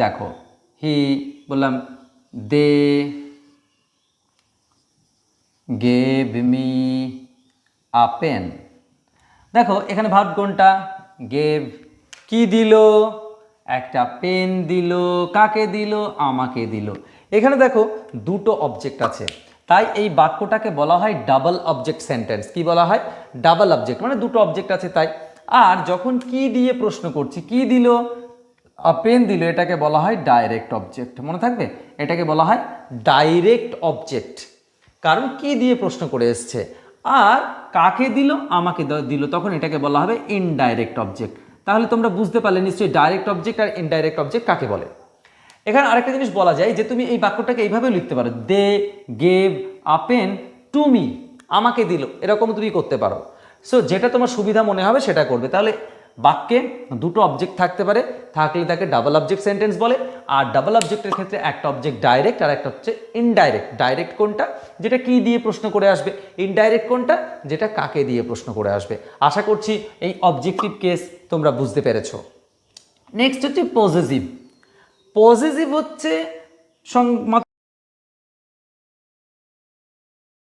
দেখো হি বললাম they gave me a pen. দেখো এখানে ভার্ব কোনটা? গেভ। কি দিল? একটা পেন দিল। কাকে দিল? আমাকে দিল। এখানে দেখো দুটো অবজেক্ট আছে, তাই এই বাক্যটাকে বলা হয় ডাবল অবজেক্ট সেন্টেন্স। কি বলা হয়? ডাবল অবজেক্ট, মানে দুটো অবজেক্ট আছে তাই। আর যখন কি দিয়ে প্রশ্ন করছি, কি দিল? পেন দিল, এটাকে বলা হয় ডাইরেক্ট অবজেক্ট। মনে থাকবে, এটাকে বলা হয় ডাইরেক্ট অবজেক্ট, কারণ কি দিয়ে প্রশ্ন করে এসছে। আর কাকে দিল? আমাকে দিল, তখন এটাকে বলা হবে ইনডাইরেক্ট অবজেক্ট। তাহলে তোমরা বুঝতে পারলে নিশ্চয়ই ডাইরেক্ট অবজেক্ট আর ইনডাইরেক্ট অবজেক্ট কাকে বলে। এখানে আরেকটা জিনিস বলা যায় যে তুমি এই বাক্যটাকে এইভাবেও লিখতে পারো, they gave a pen to me, আমাকে দিল, এরকম তুমি করতে পারো। সো যেটা তোমার সুবিধা মনে হবে সেটা করবে। তাহলে বাক্যে দুটো অবজেক্ট থাকতে পারে, থাকলে তাকে ডাবল অবজেক্ট সেন্টেন্স বলে। আর ডাবল অবজেক্টের ক্ষেত্রে একটা অবজেক্ট ডাইরেক্ট আর একটা হচ্ছে ইনডাইরেক্ট। ডাইরেক্ট কোনটা? যেটা কি দিয়ে প্রশ্ন করে আসবে। ইনডাইরেক্ট কোনটা? যেটা কাকে দিয়ে প্রশ্ন করে আসবে। আশা করছি এই অবজেক্টিভ কেস তোমরা বুঝতে পেরেছো। নেক্সট হচ্ছে পজেসিভ। পজেসিভ হচ্ছে